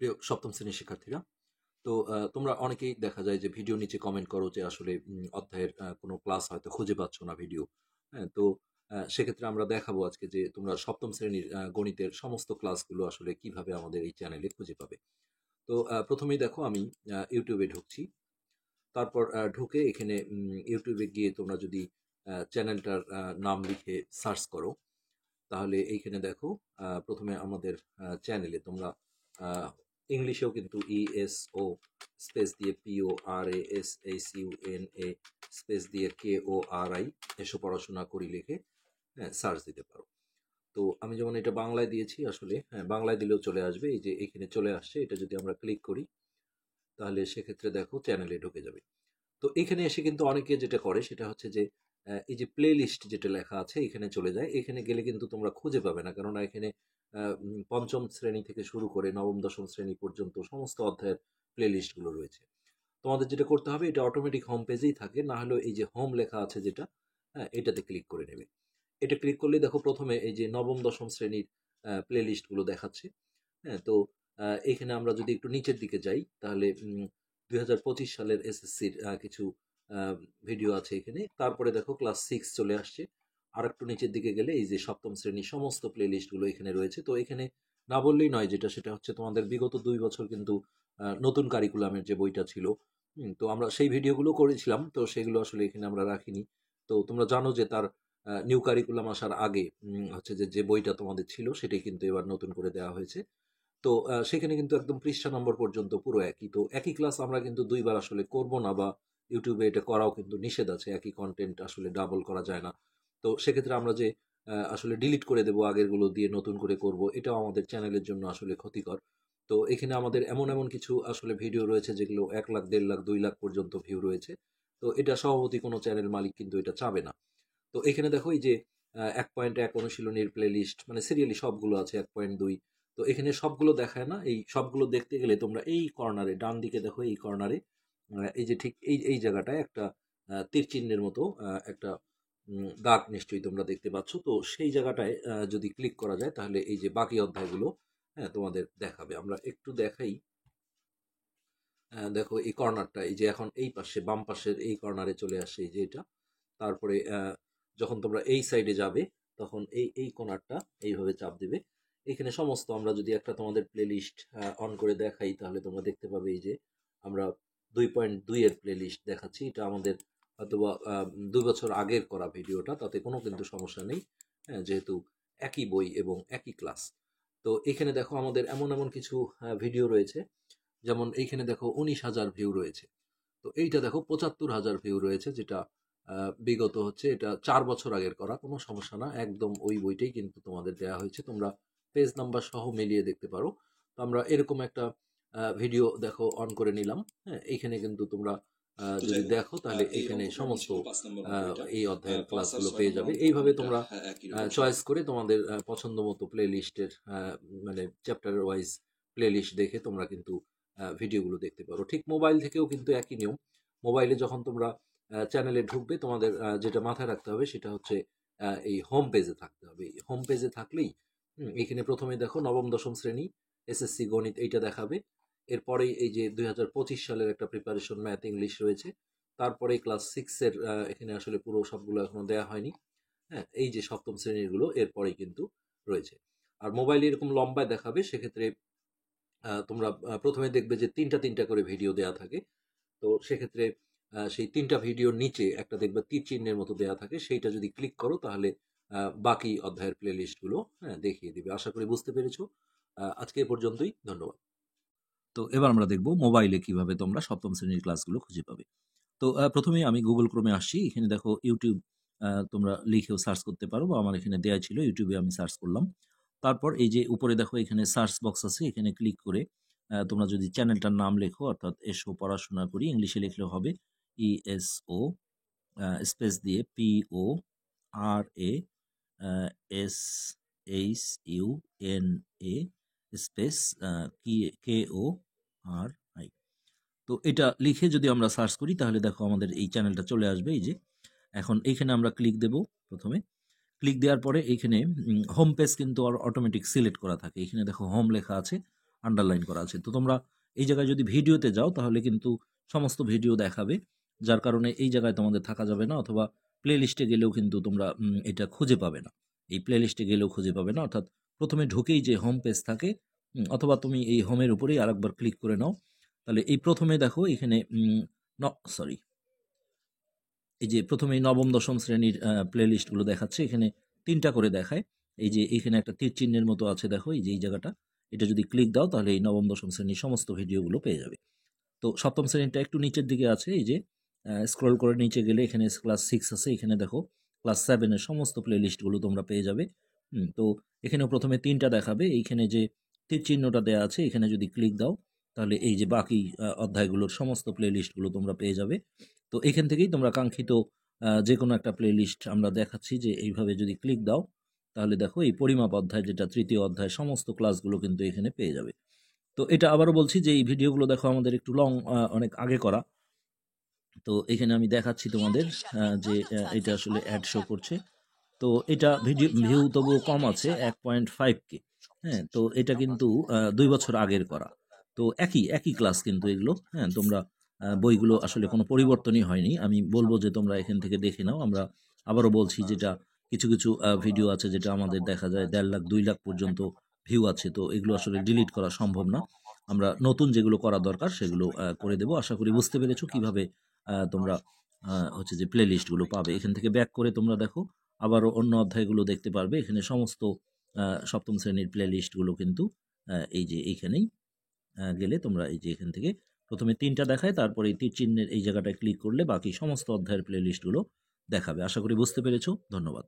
প্রিয় সপ্তম শ্রেণীর শিক্ষার্থীরা, তো তোমরা অনেকেই দেখা যায় যে ভিডিও নিচে কমেন্ট করো যে আসলে অধ্যায়ের কোনো ক্লাস হয়তো খুঁজে পাচ্ছ না ভিডিও। হ্যাঁ? তো সেক্ষেত্রে আমরা দেখাবো আজকে যে তোমরা সপ্তম শ্রেণীর গণিতের সমস্ত ক্লাসগুলো আসলে কিভাবে আমাদের এই চ্যানেলে খুঁজে পাবে। তো প্রথমেই দেখো আমি ইউটিউবে ঢুকছি। তারপর ঢুকে এখানে ইউটিউবে গিয়ে তোমরা যদি চ্যানেলটার নাম লিখে সার্চ করো, তাহলে এইখানে দেখো প্রথমে আমাদের চ্যানেলে তোমরা ইংলিশেও কিন্তু ESO স্পেস দিয়ে PORASHUNA স্পেস দিয়ে KORI এসো পড়াশোনা করি লিখে সার্চ দিতে পারো। তো আমি যেমন এটা বাংলায় দিয়েছি, আসলে হ্যাঁ বাংলায় দিলেও চলে আসবে। এই যে এখানে চলে আসছে, এটা যদি আমরা ক্লিক করি তাহলে সেক্ষেত্রে দেখো চ্যানেলে ঢুকে যাবে। তো এখানে এসে কিন্তু অনেকে যেটা করে সেটা হচ্ছে যে এই যে প্লে লিস্ট যেটা লেখা আছে এখানে চলে যায়। এখানে গেলে কিন্তু তোমরা খুঁজে পাবে না, কেননা এখানে পঞ্চম শ্রেণী থেকে শুরু করে নবম দশম শ্রেণী পর্যন্ত সমস্ত অধ্যায়ের প্লে লিস্টগুলো রয়েছে। তোমাদের যেটা করতে হবে, এটা অটোমেটিক হোম পেজেই থাকে, না হলেও এই যে হোম লেখা আছে যেটা, হ্যাঁ এটাতে ক্লিক করে নেবে। এটা ক্লিক করলে দেখো প্রথমে এই যে নবম দশম শ্রেণীর প্লে লিস্টগুলো দেখাচ্ছে। হ্যাঁ, তো এখানে আমরা যদি একটু নিচের দিকে যাই তাহলে 2025 সালের এসএসসির কিছু আ ভিডিও আছে এখানে। তারপরে দেখো ক্লাস 6 চলে আসছে। আরেকটু নিচের দিকে গেলে এই যে সপ্তম শ্রেণীর সমস্ত প্লেলিস্টগুলো এখানে রয়েছে। তো এখানে না বললেই নয়, যেটা সেটা হচ্ছে তোমাদের বিগত ২ বছর কিন্তু নতুন কারিকুলামের যে বইটা ছিল, তো আমরা সেই ভিডিওগুলো করেছিলাম। তো সেগুলো আসলে এখানে আমরা রাখিনি। তো তোমরা জানো যে তার নিউ কারিকুলাম আসার আগে হচ্ছে যে বইটা তোমাদের ছিল সেটাই কিন্তু এবার নতুন করে দেওয়া হয়েছে। তো সেখানে কিন্তু একদম পৃষ্ঠা নম্বর পর্যন্ত পুরো একই। তো একই ক্লাস আমরা কিন্তু ২ বার আসলে করব না, বা YouTube এ এটা করাও কিন্তু নিষেধ আছে। একই কনটেন্ট আসলে ডাবল করা যায় না। তো সেক্ষেত্রে আমরা যে আসলে ডিলিট করে দেব আগেরগুলো দিয়ে নতুন করে করব, এটাও আমাদের চ্যানেলের জন্য আসলে ক্ষতিকর। তো এখানে আমাদের এমন কিছু আসলে ভিডিও রয়েছে যেগুলো ১ লাখ, ১.৫ লাখ, ২ লাখ পর্যন্ত ভিউ রয়েছে। তো এটা স্বভাবতই কোনো চ্যানেল মালিক কিন্তু এটা চাবে না। তো এখানে দেখো এই যে ১.১ অনুশীলনীর প্লেলিস্ট মানে সিরিয়ালি সবগুলো আছে ১.২। তো এখানে সবগুলো দেখায় না। এই সবগুলো দেখতে গেলে তোমরা এই কর্নারে ডান দিকে দেখো, এই কর্নারে এই যে ঠিক এই জায়গাটায় একটা তীর চিহ্নের মতো একটা দাগ নিশ্চয়ই তোমরা দেখতে পাচ্ছ। তো সেই জায়গাটায় যদি ক্লিক করা যায় তাহলে এই যে বাকি অধ্যায়গুলো হ্যাঁ তোমাদের দেখাবে। আমরা একটু দেখাই। দেখো এই কর্নারটা, এই যে এখন এই পাশে বাম পাশের এই কর্নারে চলে আসে এই যে এটা। তারপরে যখন তোমরা এই সাইডে যাবে তখন এই কোণারটা এইভাবে চাপ দিবে। এখানে সমস্ত আমরা যদি একটা তোমাদের প্লেলিস্ট অন করে দেখাই তাহলে তোমরা দেখতে পাবে এই যে আমরা ২.২ এর প্লেলিস্ট দেখাচ্ছি। এটা আমাদের হয়তোবা ২ বছর আগের করা ভিডিওটা, তাতে কোনো কিন্তু সমস্যা নেই। হ্যাঁ, যেহেতু একই বই এবং একই ক্লাস। তো এখানে দেখো আমাদের এমন কিছু ভিডিও রয়েছে, যেমন এইখানে দেখো ১৯,০০০ ভিউ রয়েছে। তো এইটা দেখো ৭৫,০০০ ভিউ রয়েছে, যেটা বিগত হচ্ছে এটা ৪ বছর আগের করা। কোনো সমস্যা না। একদম ওই বইটাই কিন্তু তোমাদের দেয়া হয়েছে। তোমরা পেজ নাম্বার সহ মিলিয়ে দেখতে পারো। তো আমরা এরকম একটা ভিডিও দেখো অন করে নিলাম। হ্যাঁ? এইখানে কিন্তু তোমরা তো যদি যাই হোক, দেখো তাহলে এই এইখানে অঙ্কটা সমস্ত ছিল ৫ নম্বর আ অঙ্ক এটা। এই অধ্যায়ের ৫ আর ক্লাসগুলো ৬ পেয়ে নম্বর যাবে। অঙ্ক এইভাবে অনেকটা তোমরা একই রকম চয়েস সব। করে তোমাদের পছন্দ মতো প্লেলিস্টের মানে চ্যাপ্টার ওয়াইজ প্লেলিস্ট দেখে তোমরা কিন্তু ভিডিওগুলো দেখতে পারো। ঠিক মোবাইল থেকেও কিন্তু একই নিয়ম। মোবাইলে যখন তোমরা চ্যানেলে ঢুকবে তোমাদের যেটা মাথায় রাখতে হবে সেটা হচ্ছে এই হোম পেজে থাকতে হবে। হোম পেজে থাকলেই এখানে প্রথমে দেখো নবম দশম শ্রেণী এসএসসি গণিত এইটা দেখাবে। এরপরেই এই যে ২০২৫ সালের একটা প্রিপারেশন ম্যাথ ইংলিশ রয়েছে। তারপরেই ক্লাস 6 এর এখানে আসলে পুরো সবগুলো এখনো দেয়া হয়নি। হ্যাঁ? এই যে সপ্তম শ্রেণীরগুলো এরপরেই কিন্তু রয়েছে। আর মোবাইলে এরকম লম্বায় দেখাবে, সেক্ষেত্রে তোমরা ১ম এ দেখবে যে ৩টা করে ভিডিও দেয়া থাকে। তো সেক্ষেত্রে সেই ৩ টা ভিডিওর নিচে একটা দেখবে তীর চিহ্নের মতো দেয়া থাকে। সেইটা যদি ক্লিক করো তাহলে বাকি অধ্যায়ের প্লেলিস্ট গুলো হ্যাঁ, দেখিয়ে দিবে। আশা করি বুঝতে পেরেছো। আজকে এ পর্যন্তই। ধন্যবাদ। তো এবার আমরা দেখব মোবাইলে কিভাবে তোমরা সপ্তম শ্রেণীর ক্লাসগুলো খুঁজে পাবে। তো প্রথমেই আমি Google Chrome এ আসছি। এখানে দেখো YouTube তোমরা লিখেও সার্চ করতে পারো, বা আমার এখানে দেয়া ছিল। YouTube এ আমি সার্চ করলাম। তারপর এই যে উপরে দেখো এখানে সার্চ বক্স আছে। এখানে ক্লিক করে তোমরা যদি চ্যানেলটার নাম লেখো, অর্থাৎ এসো পড়াশোনা করি, ইংলিশে লিখলেও হবে ESO স্পেস দিয়ে PORASHUNA স্পেস KORI। তো এটা লিখে যদি আমরা সার্চ করি তাহলে দেখো আমাদের এই চ্যানেলটা চলে আসবে। এই যে এখন এইখানে আমরা ক্লিক দেব। প্রথমে ক্লিক দেওয়ার পরে এইখানে হোম পেজ কিন্তু অটোমেটিক সিলেক্ট করা থাকে। এখানে দেখো হোম লেখা আছে। আন্ডারলাইন করা আছে। তো তোমরা এই জায়গায় যদি ভিডিওতে যাও তাহলে কিন্তু সমস্ত ভিডিও দেখাবে, যার কারণে এই জায়গায় তোমাদের থাকা যাবে না, অথবা প্লে লিস্টে গেলেও কিন্তু তোমরা এটা খুঁজে পাবে না। এই প্লে লিস্টে গেলেও খুঁজে পাবে না, অর্থাৎ প্রথমে ঢুকেই যে হোম পেজ থাকে, অথবা তুমি এই হোমের উপরেই আরেকবার ক্লিক করে নাও, তাহলে এই প্রথমে দেখো এখানে সরি, এই যে প্রথমেই নবম দশম শ্রেণীর প্লে লিস্টগুলো দেখাচ্ছে, এখানে ৩টা করে দেখায়। এই যে এখানে একটা তীর চিহ্নের মতো আছে, দেখো এই যে এই জায়গাটা, এটা যদি ক্লিক দাও তাহলে এই নবম দশম শ্রেণীর সমস্ত ভিডিওগুলো পেয়ে যাবে। তো সপ্তম শ্রেণীটা একটু নিচের দিকে আছে, এই যে স্ক্রল করে নিচে গেলে এখানে ক্লাস 6 আছে, এখানে দেখো ক্লাস 7 এর সমস্ত প্লে লিস্টগুলো তোমরা পেয়ে যাবে। তো এখানেও প্রথমে 3টা দেখাবে, এইখানে যে তীর চিহ্নটা দেওয়া আছে এখানে যদি ক্লিক দাও তাহলে এই যে বাকি অধ্যায়গুলোর সমস্ত প্লে লিস্টগুলো তোমরা পেয়ে যাবে। তো এখান থেকেই তোমরা কাঙ্ক্ষিত যে কোনো একটা প্লে লিস্ট আমরা দেখাচ্ছি যে এইভাবে যদি ক্লিক দাও তাহলে দেখো এই পরিমাপ অধ্যায়, যেটা তৃতীয় অধ্যায়, সমস্ত ক্লাসগুলো কিন্তু এখানে পেয়ে যাবে। তো এটা আবারও বলছি যে এই ভিডিওগুলো দেখো আমাদের একটু লং, অনেক আগে করা। তো এখানে আমি দেখাচ্ছি তোমাদের যে এটা আসলে অ্যাড শো করছে। তো এটা ভিউ তবুও কম আছে, 1.5K। হ্যাঁ, তো এটা কিন্তু 2 বছর আগের করা। তো একই ক্লাস কিন্তু এগুলো। হ্যাঁ, তোমরা বইগুলো আসলে কোনো পরিবর্তনই হয়নি। আমি বলবো যে তোমরা এখান থেকে দেখে নাও। আমরা আবারও বলছি, যেটা কিছু কিছু ভিডিও আছে যেটা আমাদের দেখা যায় 1.5 লাখ 2 লাখ পর্যন্ত ভিউ আছে, তো এগুলো আসলে ডিলিট করা সম্ভব না। আমরা নতুন যেগুলো করা দরকার সেগুলো করে দেবো। আশা করি বুঝতে পেরেছো কিভাবে তোমরা হচ্ছে যে প্লে লিস্টগুলো পাবে। এখান থেকে ব্যাক করে তোমরা দেখো আবারও অন্য অধ্যায়গুলো দেখতে পারবে। এখানে সমস্ত সপ্তম শ্রেণীর প্লে লিস্টগুলো কিন্তু এই যে এইখানেই গেলে তোমরা এই যে এখান থেকে প্রথমে 3টা দেখায়, তারপরে এই তীর চিহ্নের এই জায়গাটায় ক্লিক করলে বাকি সমস্ত অধ্যায়ের প্লে লিস্টগুলো দেখাবে। আশা করি বুঝতে পেরেছো। ধন্যবাদ।